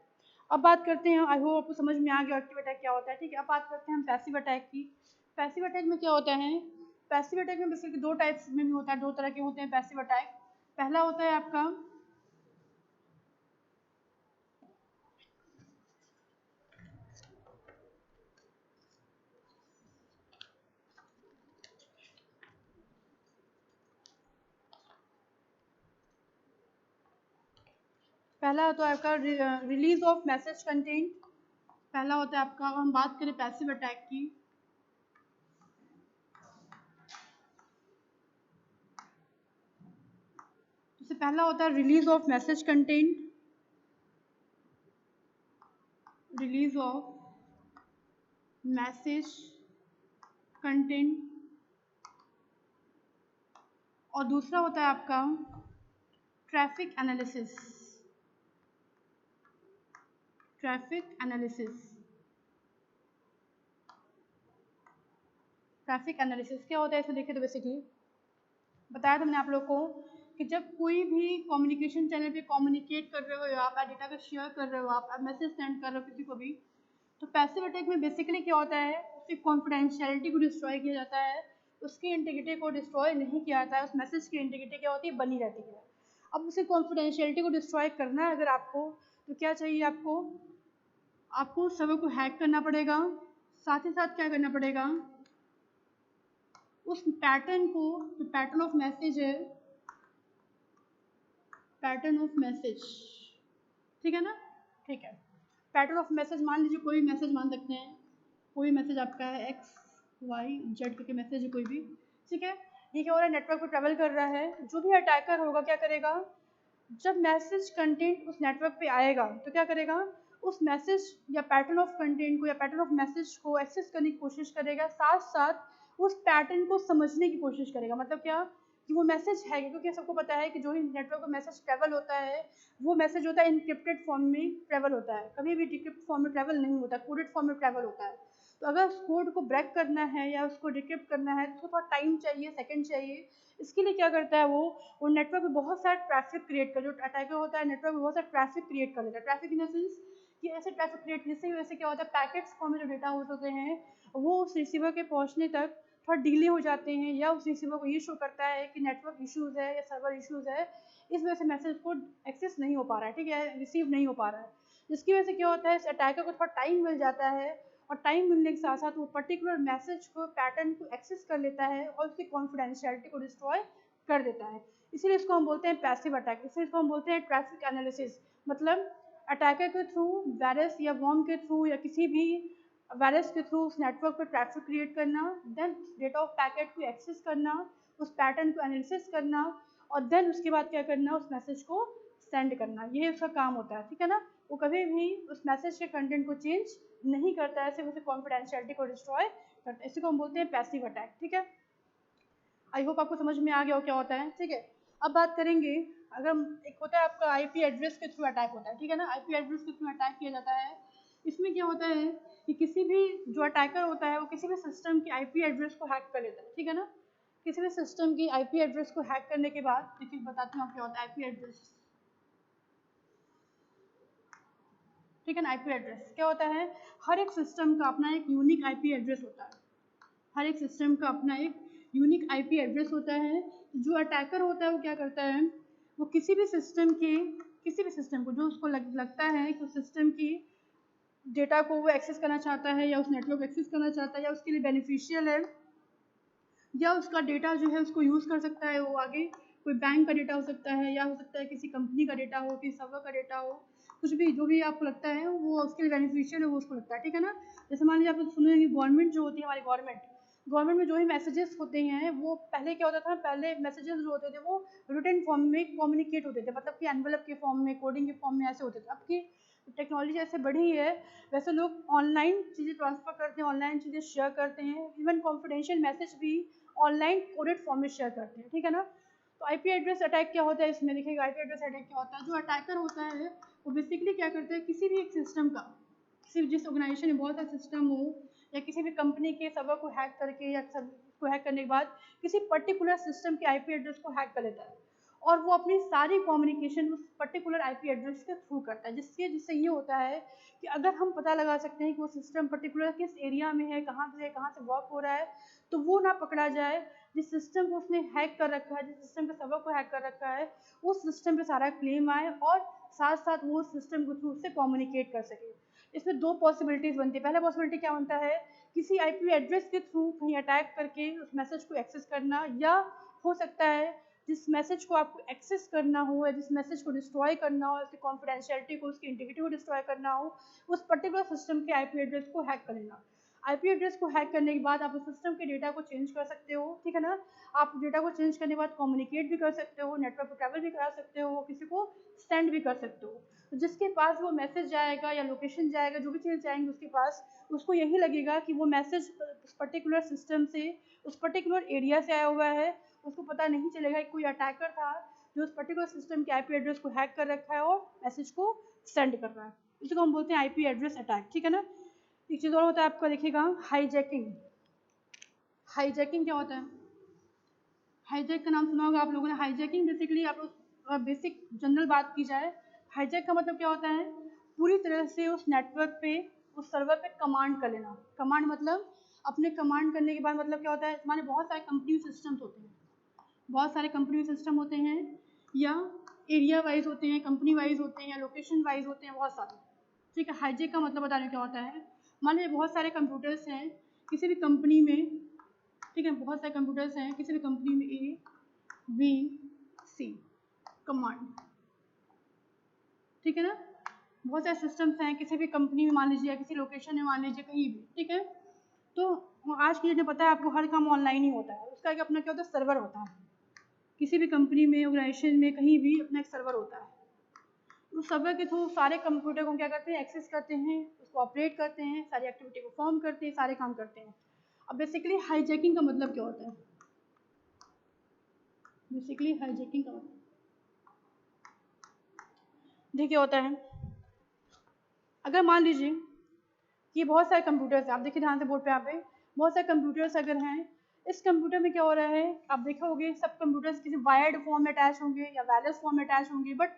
अब बात करते हैं, आई होप आपको समझ में आ गया एक्टिव अटैक क्या होता है, ठीक है। अब बात करते हैं हम पैसिव अटैक की। पैसिव अटैक में क्या होता है, पैसिव अटैक में बेसिकली दो टाइप्स में भी होता है, दो तरह के होते हैं पैसिव अटैक। पहला होता है आपका पहला होता है आपका रिलीज ऑफ मैसेज कंटेंट। पहला होता है आपका, हम बात करें पैसिव अटैक की, तो पहला होता है release of message content. Release of message content, और दूसरा होता है आपका traffic analysis. Traffic analysis, traffic analysis क्या होता है इसमें देखिए तो बेसिकली बताया था मैंने आप लोग को कि जब कोई भी कम्युनिकेशन चैनल पे कम्युनिकेट कर रहे हो आप डेटा को शेयर कर रहे हो आप मैसेज सेंड कर रहे हो किसी को भी, तो पैसिव अटैक में बेसिकली क्या होता है, उसकी कॉन्फिडेंशियलिटी को डिस्ट्रॉय किया जाता है, उसकी इंटीग्रिटी को डिस्ट्रॉय नहीं किया जाता है, उस मैसेज की इंटीग्रिटी क्या होती है, बनी रहती है। अब उसकी कॉन्फिडेंशियलिटी को डिस्ट्रॉय करना है अगर आपको, तो क्या चाहिए आपको, आपको सर्वर को हैक करना पड़ेगा, साथ ही साथ क्या करना पड़ेगा, उस पैटर्न को, जो पैटर्न ऑफ मैसेज है, पैटर्न ऑफ मैसेज, ठीक है ना, ठीक है, पैटर्न ऑफ मैसेज मान लीजिए कोई मैसेज मान सकते हैं, कोई मैसेज आपका है XYZ करके मैसेज है कोई भी, ठीक है, ये क्या हो रहा है, नेटवर्क पर ट्रैवल कर रहा है, जो भी अटैकर होगा क्या करेगा, जब मैसेज कंटेंट उस नेटवर्क पे आएगा तो क्या करेगा, उस मैसेज या पैटर्न ऑफ कंटेंट को या पैटर्न ऑफ मैसेज को एक्सेस करने की कोशिश करेगा, साथ साथ उस पैटर्न को समझने की कोशिश करेगा। मतलब क्या कि वो मैसेज है, क्योंकि सबको पता है कि जो ही नेटवर्क पर मैसेज ट्रैवल होता है वो मैसेज होता है इनक्रिप्टेड फॉर्म में ट्रैवल होता है, कभी भी डिक्रिप्ट फॉर्म में ट्रैवल नहीं होता, कोडेड फॉर्म में ट्रैवल होता है। तो अगर उस कोड को ब्रेक करना है या उसको डिक्रिप्ट करना है तो थोड़ा टाइम चाहिए, सेकंड चाहिए। इसके लिए क्या करता है वो नेटवर्क पे बहुत सारा ट्रैफिक क्रिएट कर, जो अटैकर होता है नेटवर्क पे बहुत सारा ट्रैफिक क्रिएट कर देता है। ट्रैफिक इन द सेंस कि ऐसे ट्रैफिक क्रिएट जिससे वैसे क्या होता है, पैकेट्स फॉर्म में जो डेटा होते हैं वो उस रिसीवर के पहुंचने तक थोड़ा डिले हो जाते हैं, या उस रिसीवर को ये शो करता है कि नेटवर्क इश्यूज़ है या सर्वर इश्यूज़ है, इस वजह से मैसेज को एक्सेस नहीं हो पा रहा है, ठीक है, रिसीव नहीं हो पा रहा है, जिसकी वजह से क्या होता है, इस अटैकर को थोड़ा टाइम मिल जाता है, और टाइम मिलने के साथ साथ वो पर्टिकुलर मैसेज को, पैटर्न को एक्सेस कर लेता है और उसकी कॉन्फिडेंशियलिटी को डिस्ट्रॉय कर देता है। इसीलिए इसको हम बोलते हैं पैसिव अटैक, इसीलिए इसको हम बोलते हैं ट्रैफिक एनालिसिस। मतलब अटैकर के थ्रू, वायरस या वॉर्म के थ्रू या किसी भी वायरस के थ्रू उस नेटवर्क पर ट्रैफिक क्रिएट करना, देन डेटा ऑफ पैकेट को एक्सेस करना, उस पैटर्न को एनालिसिस करना, और देन उसके बाद क्या करना, उस मैसेज को सेंड करना, ये उसका काम होता है, ठीक है ना। वो कभी भी उस मैसेज के कंटेंट को चेंज नहीं करता है, सिर्फ उसे कॉन्फिडेंशियलिटी को डिस्ट्रॉय करता है, इसी को हम बोलते हैं पैसिव अटैक, ठीक है। आई होप आपको समझ में आ गया हो क्या होता है, ठीक है। अब बात करेंगे, अगर एक होता है आपका आईपी एड्रेस के थ्रू अटैक होता है, ठीक है ना, आईपी एड्रेस के थ्रू अटैक किया जाता है। इसमें क्या होता है कि किसी भी जो अटैकर होता है वो किसी भी सिस्टम की आईपी एड्रेस को हैक कर लेता है, ठीक है ना, किसी भी सिस्टम की आईपी एड्रेस को हैक करने के बाद, देखिए बताती हूँ क्या होता है आईपी एड्रेस, ठीक है ना। आईपी एड्रेस क्या होता है, हर एक सिस्टम का अपना एक यूनिक आईपी एड्रेस होता है, हर एक सिस्टम का अपना एक यूनिक आईपी एड्रेस होता है। जो अटैकर होता है वो क्या करता है, वो किसी भी सिस्टम को जो उसको लगता है कि उस सिस्टम की डेटा को वो एक्सेस करना चाहता है या उस नेटवर्क को एक्सेस करना चाहता है या उसके लिए बेनिफिशियल है, या उसका डेटा जो है उसको यूज़ कर सकता है, वो आगे कोई बैंक का डेटा हो सकता है, या हो सकता है किसी कंपनी का डेटा हो, किसी सर्वर का डेटा हो, कुछ भी जो भी आपको लगता है वो उसके लिए बेनिफिशियल है, वो उसको लगता है, ठीक है ना। जैसे मान लीजिए आप सुने कि गवर्नमेंट जो होती है, हमारी गवर्नमेंट में जो भी मैसेजेस होते हैं वो पहले क्या होता था, पहले मैसेजेस जो होते थे वो रिटन फॉर्म में कम्युनिकेट होते थे, मतलब कि एनवलप के फॉर्म में, कोडिंग के फॉर्म में ऐसे होते थे। अब की टेक्नोलॉजी जैसे बढ़ी है वैसे लोग ऑनलाइन चीज़ें ट्रांसफ़र करते हैं, ऑनलाइन चीज़ें शेयर करते हैं, इवन कॉन्फिडेंशियल मैसेज भी ऑनलाइन कोडेड फॉर्म में शेयर करते हैं, ठीक है ना। तो आईपी एड्रेस अटैक क्या होता है, इसमें देखिएगा आईपी एड्रेस अटैक क्या होता है। जो अटैकर होता है वो बेसिकली क्या करता है, किसी भी एक सिस्टम का, किसी जिस ऑर्गेनाइजेशन में बहुत सारे सिस्टम हो या किसी भी कंपनी के सर्वर को हैक करके या सब को हैक करने के बाद किसी पर्टिकुलर सिस्टम के आईपी एड्रेस को हैक कर लेता है, और वो अपनी सारी कम्युनिकेशन उस पर्टिकुलर आईपी एड्रेस के थ्रू करता है, जिससे ये होता है कि अगर हम पता लगा सकते हैं कि वो सिस्टम पर्टिकुलर किस एरिया में है, कहाँ से वर्क हो रहा है, तो वो ना पकड़ा जाए। जिस सिस्टम को उसने हैक कर रखा है, जिस सिस्टम के सर्वर को हैक कर रखा है, उस सिस्टम पे सारा क्लेम आए और साथ साथ वो सिस्टम के थ्रू उससे कम्युनिकेट कर सके। इसमें दो पॉसिबिलिटीज़ बनती है। पहला पॉसिबिलिटी क्या बनता है, किसी आईपी एड्रेस के थ्रू कहीं अटैक करके उस मैसेज को एक्सेस करना, या हो सकता है जिस मैसेज को आपको एक्सेस करना हो या जिस मैसेज को डिस्ट्रॉय करना हो, उसकी कॉन्फिडेंशियलिटी को, उसकी इंटीग्रिटी को डिस्ट्रॉय करना हो, उस पर्टिकुलर सिस्टम के आईपी एड्रेस को हैक कर लेना। आईपी एड्रेस को हैक करने के बाद आप उस सिस्टम के डेटा को चेंज कर सकते हो, ठीक है ना। आप डेटा को चेंज करने के बाद कम्युनिकेट भी कर सकते हो, नेटवर्क पर ट्रैवल भी करा सकते हो, किसी को सेंड भी कर सकते हो। तो जिसके पास वो मैसेज जाएगा या लोकेशन जाएगा, जो भी चीज़ जाएंगी उसके पास, उसको यही लगेगा कि वो मैसेज उस पर्टिकुलर सिस्टम से, उस पर्टिकुलर एरिया से आया हुआ है। उसको पता नहीं चलेगा कि कोई अटैकर था जो उस पर्टिकुलर सिस्टम के आईपी एड्रेस को हैक कर रखा है और मैसेज को सेंड कर रहा है। इसको हम बोलते हैं आईपी एड्रेस अटैक, ठीक है ना। एक चीज़ और होता है आपका, देखिएगा हाईजैकिंग। हाईजैकिंग क्या होता है? हाईजैक का नाम सुना होगा आप लोगों ने। हाईजैकिंग बेसिकली आप लोग बेसिक जनरल बात की जाए, हाईजैक का मतलब क्या होता है? पूरी तरह से उस नेटवर्क पे, उस सर्वर पे कमांड कर लेना। कमांड मतलब अपने कमांड करने के बाद मतलब क्या होता है, हमारे बहुत सारे कंपनी सिस्टम्स होते हैं, बहुत सारे कंपनी सिस्टम होते हैं, या एरिया वाइज होते हैं, कंपनी वाइज होते हैं, या लोकेशन वाइज होते हैं, बहुत सारे, ठीक है। हाईजैक का मतलब बता रहे क्या होता है। मान लीजिए बहुत सारे कंप्यूटर्स हैं किसी भी कंपनी में, ठीक है, बहुत सारे कंप्यूटर्स हैं किसी भी कंपनी में, ए बी सी कमांड, ठीक है ना। बहुत सारे सिस्टम्स हैं किसी भी कंपनी में, मान लीजिए किसी लोकेशन में, मान लीजिए कहीं भी, ठीक है। तो आज की डेट में पता है आपको हर काम ऑनलाइन ही होता है, उसका एक अपना क्या होता है, सर्वर होता है। किसी भी कंपनी में, ऑर्गेनाइजेशन में, कहीं भी अपना एक सर्वर होता है। उस सर्वर के थ्रू सारे कंप्यूटर को क्या करते हैं, एक्सेस करते हैं, उसको ऑपरेट करते हैं, सारी एक्टिविटी को परफॉर्म करते हैं, सारे काम करते हैं। अब बेसिकली हाईजैकिंग का मतलब क्या होता है? बेसिकली हाईजैकिंग का मतलब देखिए होता है, अगर मान लीजिए कि बहुत सारे कंप्यूटर्स हैं, आप देखिए ध्यान से बोर्ड पे, यहाँ पे बहुत सारे कंप्यूटर्स अगर हैं, इस कंप्यूटर में क्या हो रहा है, आप देखा होगे सब कंप्यूटर्स किसी वायर्ड फॉर्म में अटैच होंगे या वायरलेस फॉर्म में अटैच होंगे, बट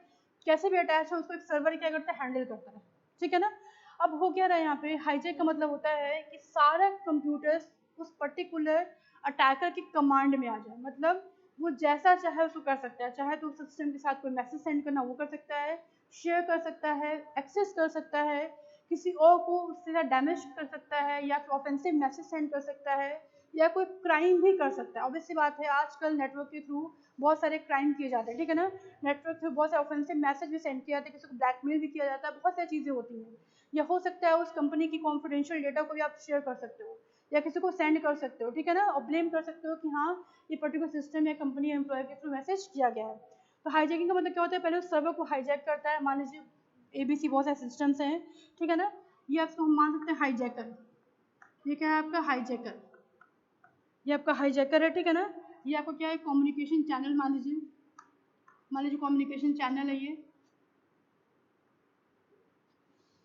कैसे भी अटैच है उसको एक सर्वर क्या करता है, हैंडल करता है, ठीक है ना। अब हो क्या रहा है यहाँ पे, हाईजैक का मतलब होता है कि सारा कंप्यूटर्स उस पर्टिकुलर अटैकर की कमांड में आ जाए, मतलब वो जैसा चाहे उसको कर सकता है, चाहे तो सिस्टम के साथ कोई मैसेज सेंड करना वो कर सकता है, शेयर कर सकता है, एक्सेस कर सकता है, किसी और को उससे ज़्यादा डैमेज कर सकता है, या फिर ऑफेंसिव मैसेज सेंड कर सकता है, या कोई क्राइम भी कर सकता है। ऑब्वियस सी बात है आजकल नेटवर्क के थ्रू बहुत सारे क्राइम किए जाते हैं, ठीक है ना। नेटवर्क के थ्रू बहुत सारे ऑफेंसिव मैसेज भी सेंड किए जाते हैं, किसी को ब्लैकमेल भी किया जाता है, बहुत सारी चीज़ें होती हैं। या हो सकता है उस कंपनी की कॉन्फिडेंशियल डेटा को भी आप शेयर कर सकते हो, या किसी को सेंड कर सकते हो, ठीक है ना, और ब्लेम कर सकते हो कि हाँ ये पर्टिकुलर सिस्टम या कंपनी या एम्प्लॉय के थ्रू मैसेज किया गया है। तो हाईजैकिंग का मतलब क्या होता है, पहले उस सर्वर को हाईजैक करता है। मान लीजिए ABC बहुत सारे सिस्टम्स हैं, ठीक है ना, ये आपको हम मान सकते हैं हाईजैकर। ये क्या है आपका हाईजैकर, ये आपका हाईजैकर है, ठीक है ना। ये आपको क्या है, कम्युनिकेशन चैनल, मान लीजिए कम्युनिकेशन चैनल है ये।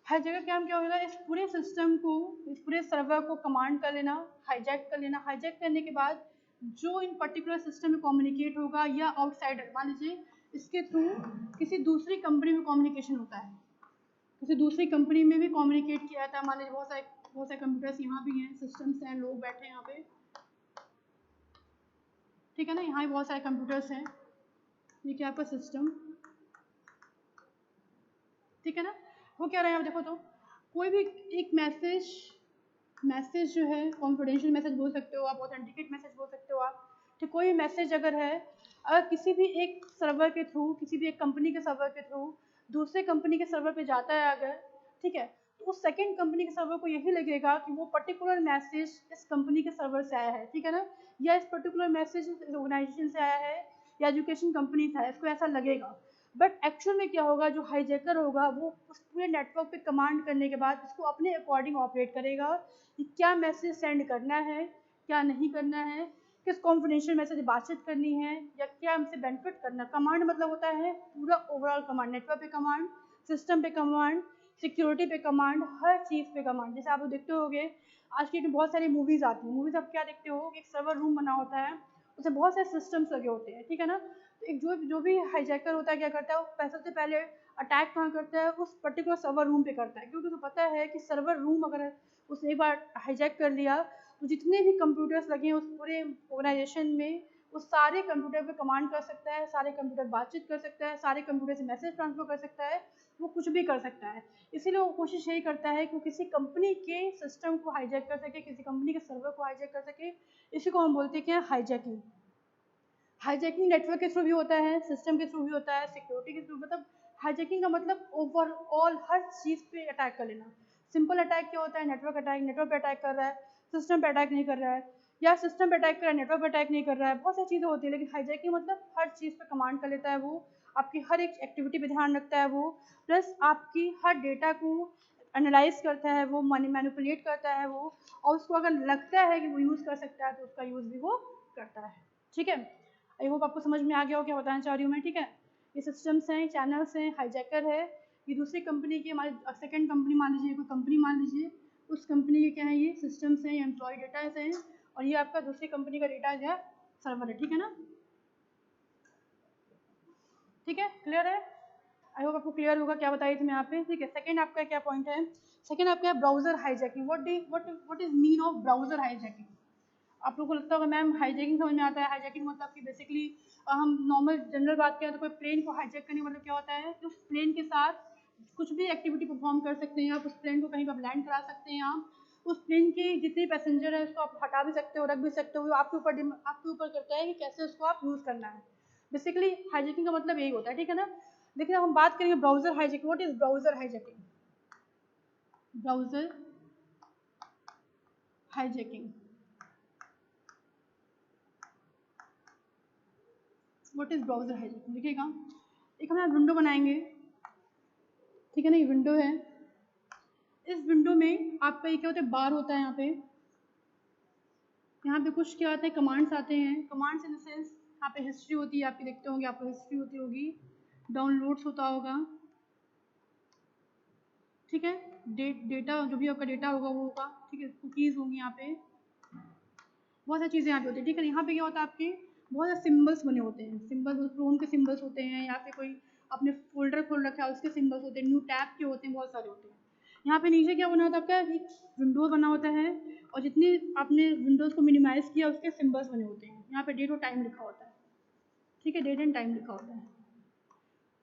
हाईजैकर क्या क्या होगा, इस पूरे सिस्टम को, इस पूरे सर्वर को कमांड कर लेना, हाईजैक कर लेना। हाईजैक करने के बाद जो इन पर्टिकुलर सिस्टम में कम्युनिकेट होगा, या आउटसाइडर, मान लीजिए इसके थ्रू किसी दूसरी कंपनी में कम्युनिकेशन होता है, किसी दूसरी कंपनी में भी कम्युनिकेट किया जाता है। मान लीजिए बहुत सारे कंप्यूटर्स यहाँ भी हैं, सिस्टम्स हैं, लोग बैठे हैं यहाँ पे, ठीक है ना, यहाँ भी बहुत सारे कंप्यूटर्स हैं, ये क्या आपका सिस्टम, ठीक है ना। वो क्या रहा है, आप देखो तो कोई भी एक मैसेज जो है, कॉन्फिडेंशियल मैसेज बोल सकते हो आप, ऑथेंटिकेट मैसेज बोल सकते हो आप, तो कोई मैसेज अगर है, अगर किसी भी एक सर्वर के थ्रू, किसी भी एक कंपनी के सर्वर के थ्रू दूसरे कंपनी के सर्वर पे जाता है अगर, ठीक है, तो उस सेकेंड कंपनी के सर्वर को यही लगेगा कि वो पर्टिकुलर मैसेज इस कंपनी के सर्वर से आया है, ठीक है ना, या इस पर्टिकुलर मैसेज इस ऑर्गेनाइजेशन से आया है, या एजुकेशन कंपनी से आया है, इसको ऐसा लगेगा। बट एक्चुअल में क्या होगा, जो हाईजैकर होगा वो उस पूरे नेटवर्क पे कमांड करने के बाद इसको अपने अकॉर्डिंग ऑपरेट करेगा कि क्या मैसेज सेंड करना है, क्या नहीं करना है, किस कॉन्फिडेंशियल मैसेज बातचीत करनी है, या क्या हमसे बेनिफिट करना। कमांड मतलब होता है पूरा ओवरऑल कमांड, नेटवर्क पे कमांड, सिस्टम पे कमांड, सिक्योरिटी पे कमांड, हर चीज़ पे कमांड। जैसे आप लोग देखते होगे आज की बहुत सारी मूवीज़ आती हैं, मूवीज़ आप क्या देखते हो, एक सर्वर रूम बना होता है, उसमें बहुत सारे सिस्टम्स लगे होते हैं, ठीक है ना। तो एक जो भी हाईजैकर होता है क्या करता है, वो सबसे पहले अटैक कहाँ करता है, उस पर्टिकुलर सर्वर रूम पे करता है, क्योंकि उसको पता है कि सर्वर रूम अगर उसने एक बार हाईजैक कर लिया तो जितने भी कंप्यूटर्स लगे हैं उस पूरे ऑर्गेनाइजेशन में, वो सारे कंप्यूटर पे कमांड कर सकता है, सारे कंप्यूटर बातचीत कर सकता है, सारे कंप्यूटर से मैसेज ट्रांसफर कर सकता है, वो कुछ भी कर सकता है। इसीलिए वो कोशिश यही करता है कि किसी कंपनी के सिस्टम को हाईजैक कर सके, किसी कंपनी के सर्वर को हाईजैक कर सके। इसी को हम बोलते हैं कि हाईजैकिंग। हाईजैकिंग नेटवर्क के थ्रू भी होता है, सिस्टम के थ्रू भी होता है, सिक्योरिटी के थ्रू, मतलब हाईजैकिंग का मतलब ओवरऑल हर चीज़ पे अटैक कर लेना। सिंपल अटैक क्या होता है, नेटवर्क अटैक, नेटवर्क पे अटैक कर रहा है, सिस्टम पे अटैक नहीं कर रहा है, या सिस्टम पे अटैक कर रहा है, नेटवर्क पे अटैक नहीं कर रहा है, बहुत सारी चीज़ें होती है। लेकिन हाईजैकिंग मतलब हर चीज़ पे कमांड कर लेता है वो, आपकी हर एक एक्टिविटी पे ध्यान रखता है वो, प्लस आपकी हर डेटा को एनालाइज करता है वो, मैनिपुलेट करता है वो, और उसको अगर लगता है कि वो यूज़ कर सकता है तो उसका यूज़ भी वो करता है। ठीक है, आई होप आपको समझ में आ गया हो क्या बताना चाह रही हूँ मैं। ठीक है, ये सिस्टम्स हैं, चैनल्स हैं, हाईजैकर है, ये दूसरी कंपनी की, हमारी सेकंड कंपनी मान लीजिए, कोई कंपनी मान लीजिए, उस कंपनी के क्या है, ये सिस्टम्स हैं, ये एम्प्लॉय डेटा हैं, और ये आपका दूसरी कंपनी का डेटा या सर्वर है। ठीक है ना, ठीक है, क्लियर है? आई होप आपको क्लियर होगा क्या बताई थी मैं यहाँ पे। ठीक है, सेकंड आपका क्या पॉइंट है, सेकंड आपका है browser hijacking. What is mean of browser hijacking? आप लोगों को लगता होगा मैम हाईजैकिंग समझ में आता है, हाईजैकिंग मतलब कि बेसिकली हम नॉर्मल जनरल बात करें तो कोई प्लेन को हाईजैक करने का मतलब क्या होता है कि उस प्लेन के साथ कुछ भी एक्टिविटी परफॉर्म कर सकते हैं आप, उस प्लेन को कहीं पर लैंड करा सकते हैं आप, उस प्लेन के जितने पैसेंजर है उसको आप हटा भी सकते हो, रख भी सकते हो, आपके ऊपर करता है कि कैसे उसको आप यूज़ करना है। बेसिकली हाईजैकिंग का मतलब यही होता है। ठीक है ना, देखिए हम बात करेंगे browser hijacking. What is browser hijacking? Browser hijacking, what is browser hijacking? देखिएगा, एक हम विंडो बनाएंगे, ठीक है ना, ये विंडो है, इस विंडो में आपका ये क्या होता है, बार होता है यहाँ पे कुछ क्या आते हैं, कमांड्स आते हैं, कमांड्स इन द सेंस यहाँ पे हिस्ट्री होती है, आपकी देखते होंगे, आपको हिस्ट्री होती होगी, डाउनलोड्स होता होगा, ठीक है, डेटा जो भी आपका डेटा होगा वो होगा, ठीक है, कुकीज़ होंगी यहाँ पे, बहुत सारी चीज़ें यहाँ पे होती है। ठीक है, यहाँ पे क्या होता है, आपके बहुत सारे सिम्बल्स बने होते हैं, सिम्बल्स क्रोम के सिम्बल्स होते हैं, या फिर कोई आपने फोल्डर खोल रखा है उसके सिम्बल्स होते हैं, न्यू टैब के होते हैं, बहुत सारे होते हैं। यहाँ पे नीचे क्या बना होता है आपका, एक विंडो बना होता है, और जितनी आपने विंडोज़ को मिनिमाइज़ किया उसके सिम्बल्स बने होते हैं, यहाँ पे डेट और टाइम लिखा होता है, ठीक है, डेट एंड टाइम लिखा होता है।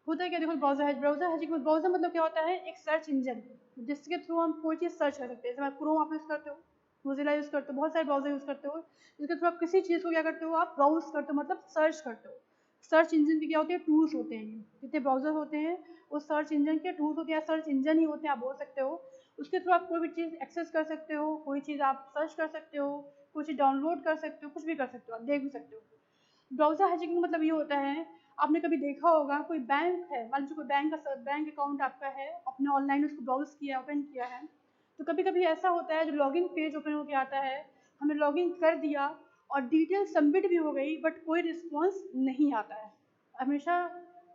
होता है क्या, देखो ब्राउजर है, ब्राउजर मतलब क्या होता है, एक सर्च इंजन जिसके थ्रू हम कोई चीज़ सर्च कर सकते हैं। जैसे आप क्रोम आप यूज़ करते हो, मोजिला यूज़ करते हो, बहुत सारे ब्राउजर यूज़ करते हो, जिसके थ्रू आप किसी चीज़ को क्या करते हो, आप ब्राउज करते हो, मतलब सर्च करते हो। सर्च इंजन के क्या होते हैं, टूल्स होते हैं, जितने ब्राउजर होते हैं वो सर्च इंजन के टूल्स होते हैं, सर्च इंजन ही होते हैं, आप बोल सकते हो। उसके थ्रू आप कोई भी चीज़ एक्सेस कर सकते हो, कोई चीज़ आप सर्च कर सकते हो, कोई चीज़ डाउनलोड कर सकते हो, कुछ भी कर सकते हो, आप देख भी सकते हो। ब्राउजर हाइजैकिंग मतलब ये होता है, आपने कभी देखा होगा कोई बैंक है, मान लीजिए कोई बैंक अकाउंट आपका है, आपने ऑनलाइन उसको ब्राउज किया, ओपन किया है, तो कभी कभी ऐसा होता है जो लॉगिन पेज ओपन होकर आता है, हमने लॉगिन कर दिया और डिटेल सबमिट भी हो गई, बट कोई रिस्पॉन्स नहीं आता है, हमेशा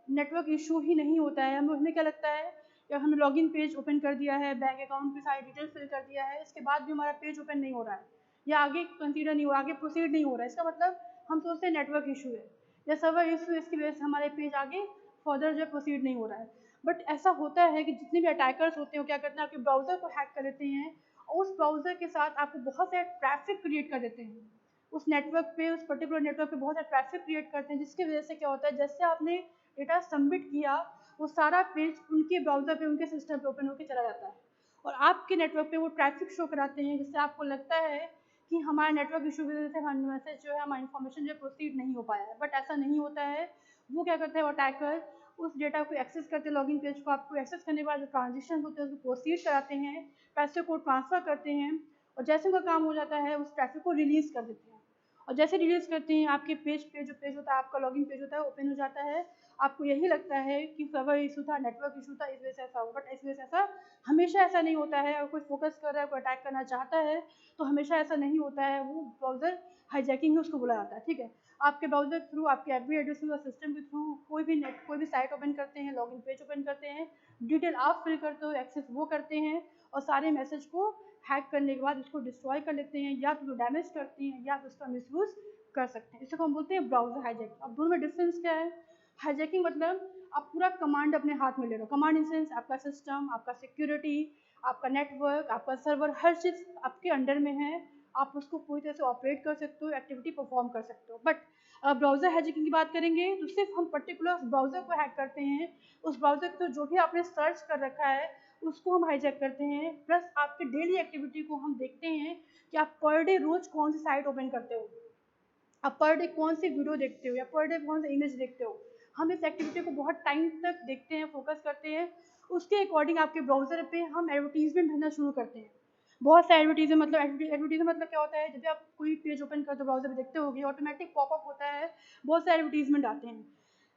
नेटवर्क इशू ही नहीं होता है। हमें क्या लगता है कि हमने लॉगिन पेज ओपन कर दिया है, बैंक अकाउंट की सारी डिटेल फिल कर दिया है, इसके बाद भी हमारा पेज ओपन नहीं हो रहा है, या आगे कंसीडर नहीं हो रहा, आगे प्रोसीड नहीं हो रहा है, इसका मतलब हम सोचते हैं नेटवर्क इशू है या सर्वर इशू, इसकी वजह से हमारे पेज आगे फर्दर जो है प्रोसीड नहीं हो रहा है। बट ऐसा होता है कि जितने भी अटैकर्स होते हैं वो क्या करते हैं, आपके ब्राउज़र को हैक कर लेते हैं, और उस ब्राउज़र के साथ आपको बहुत सारे ट्रैफिक क्रिएट कर देते हैं उस नेटवर्क पे, उस पर्टिकुलर नेटवर्क पे बहुत सारा ट्रैफिक क्रिएट करते हैं, जिसकी वजह से क्या होता है, जैसे आपने डेटा सबमिट किया वो सारा पेज उनके ब्राउज़र पे, उनके सिस्टम पे ओपन होकर चला जाता है, और आपके नेटवर्क पे वो ट्रैफिक शो कराते हैं, जिससे आपको लगता है कि हमारे नेटवर्क इशू की वजह से हमारा मैसेज जो है, हमारी इन्फॉर्मेशन जो प्रोसीड नहीं हो पाया है। बट ऐसा नहीं होता है, वो क्या करते हैं, वो अटैकर उस डेटा को एक्सेस करते हैं, लॉगिन पेज को, आपको एक्सेस करने के बाद जो ट्रांजेक्शन होते हैं उसको प्रोसीड कराते हैं, पैसे को ट्रांसफ़र करते हैं, और जैसे उनका काम हो जाता है उस ट्रैफिक को रिलीज़ कर देते हैं, और जैसे रिलीज़ करते हैं आपके पेज पे, जो पेज होता है आपका लॉगिन पेज होता है ओपन हो जाता है, आपको यही लगता है कि सर्वर इशू था, नेटवर्क इशू था, इस वजह से ऐसा हुआ, बट इस वजह से ऐसा हमेशा ऐसा नहीं होता है। और कोई फोकस कर रहा है, कोई अटैक करना चाहता है तो हमेशा ऐसा नहीं होता है, वो ब्राउज़र हाईजैकिंग ही उसको बोला जाता है। ठीक है, आपके ब्राउज़र के थ्रू, आपके आईपी एड्रेस या सिस्टम के थ्रू कोई भी साइट ओपन करते हैं, लॉगिन पेज ओपन करते हैं, डिटेल आप फिल करते हो, एक्सेस वो करते हैं, और सारे मैसेज को हैक करने के बाद उसको डिस्ट्रॉय कर लेते हैं, या तो डैमेज करते हैं या तो उसका मिसयूज़ कर सकते हैं। इसको हम बोलते हैं ब्राउज़र हाईजैकिंग। अब दोनों में डिफरेंस क्या है? हाईजैकिंग मतलब आप पूरा कमांड अपने हाथ में ले रहे हो, कमांड इन सेंस आपका सिस्टम, आपका सिक्योरिटी, आपका नेटवर्क, आपका सर्वर, हर चीज़ आपके अंडर में है, आप उसको पूरी तरह से ऑपरेट कर सकते हो, एक्टिविटी परफॉर्म कर सकते हो। बट ब्राउज़र हाईजैकिंग की बात करेंगे तो सिर्फ हम पर्टिकुलर ब्राउज़र को हैक करते हैं, उस ब्राउज़र के थ्रू जो भी आपने सर्च कर रखा है उसको हम हाईजैक करते हैं, प्लस आपके डेली एक्टिविटी को हम देखते हैं कि आप पर डे रोज़ कौन सी साइट ओपन करते हो, आप पर डे कौन सी वीडियो देखते हो, या पर डे कौन सा इमेज देखते हो, हम इस एक्टिविटी को बहुत टाइम तक देखते हैं, फोकस करते हैं, उसके अकॉर्डिंग आपके ब्राउज़र पे हम एडवर्टीजमेंट भेजना शुरू करते हैं। बहुत सारे एडवर्टीजमेंट मतलब क्या होता है, जब आप कोई पेज ओपन करते हो ब्राउज़र पे देखते होगे ऑटोमेटिक पॉपअप होता है, बहुत सारे एडवर्टीजमेंट आते हैं।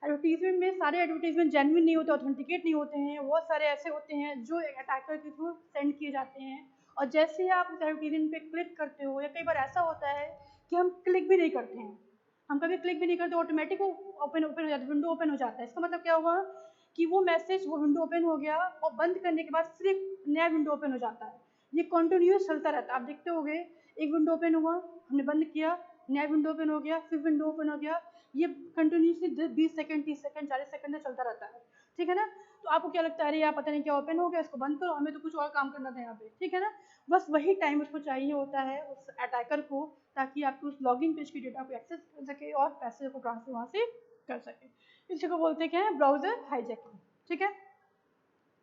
एडवर्टीजमेंट में सारे एडवर्टीजमेंट जेन्युइन नहीं होते, ऑथेंटिकेट नहीं होते हैं, बहुत सारे ऐसे होते हैं जो अटैकर के थ्रू सेंड किए जाते हैं। और जैसे ही आप उस एडवर्टीजमेंट पे क्लिक करते हो, या कई बार ऐसा होता है कि हम क्लिक भी नहीं करते हैं, हम कभी क्लिक भी नहीं करते, ऑटोमेटिक वो ओपन हो जाता है, विंडो ओपन हो जाता है। इसका मतलब क्या हुआ कि वो मैसेज, वो विंडो ओपन हो गया और बंद करने के बाद फिर एक नया विंडो ओपन हो जाता है। ये कंटिन्यूस चलता रहता है। आप देखते होगे, एक विंडो ओपन हुआ, हमने बंद किया, नया विंडो ओपन हो गया, फिर विंडो ओपन हो गया, ये कंटिन्यूसली 20 सेकंड, 30 सेकंड, 40 सेकंड तक चलता रहता है, ठीक है ना। तो आपको क्या लगता है, अरे यार पता नहीं क्या ओपन हो गया, इसको बंद करो, हमें तो कुछ और काम करना था यहाँ पे, ठीक है ना। बस वही टाइम उसको चाहिए होता है उस अटैकर को, ताकि आपके उस लॉगिन पेज की डेटा को एक्सेस कर सके और पैसे को ट्रांसफर वहाँ से कर सके। इसी को बोलते हैं क्या है, ब्राउजर हाईजैकिंग, ठीक है।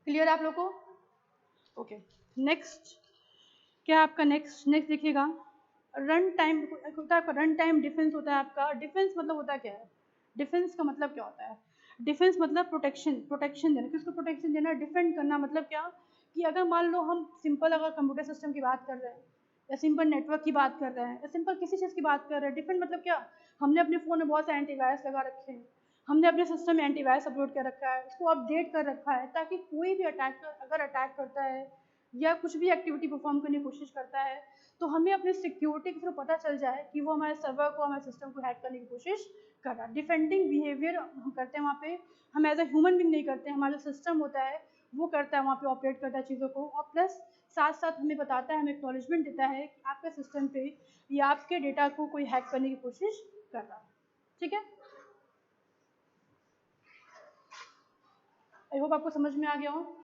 क्लियर आप लोग को? ओके, नेक्स्ट क्या आपका नेक्स्ट देखिएगा, रन टाइम होता है आपका, रन टाइम डिफेंस होता है आपका। डिफेंस मतलब होता है क्या है, डिफेंस का मतलब क्या होता है, डिफेंस मतलब प्रोटेक्शन देना। किसको प्रोटेक्शन देना, डिफेंड करना। मतलब क्या कि अगर मान लो हम सिंपल अगर कंप्यूटर सिस्टम की बात कर रहे हैं, या सिंपल नेटवर्क की बात कर रहे हैं, या सिंपल किसी चीज़ की बात कर रहे हैं, डिफेंड मतलब क्या, हमने अपने फ़ोन में बहुत सारे एंटीवायरस लगा रखे हैं, हमने अपने सिस्टम में एंटीवायरस अपलोड कर रखा है, उसको अपडेट कर रखा है, ताकि कोई भी अटैकर अगर अटैक करता है या कुछ भी एक्टिविटी परफॉर्म करने की कोशिश करता है, तो हमें अपनी सिक्योरिटी के थ्रू पता चल जाए कि वो हमारे सर्वर को, हमारे सिस्टम को हैक करने की कोशिश कर रहा है। डिफेंडिंग बिहेवियर हम करते हैं वहाँ पे, हम एज ए ह्यूमन बीइंग नहीं करते हैं, हमारा जो सिस्टम होता है वो करता है, वहाँ पे ऑपरेट करता है चीज़ों को, और प्लस साथ साथ हमें बताता है, हमें एक्नॉलेजमेंट देता है कि आपके सिस्टम पे या आपके डेटा को कोई हैक करने की कोशिश कर रहा है, ठीक है। आई होप आपको समझ में आ गया हो।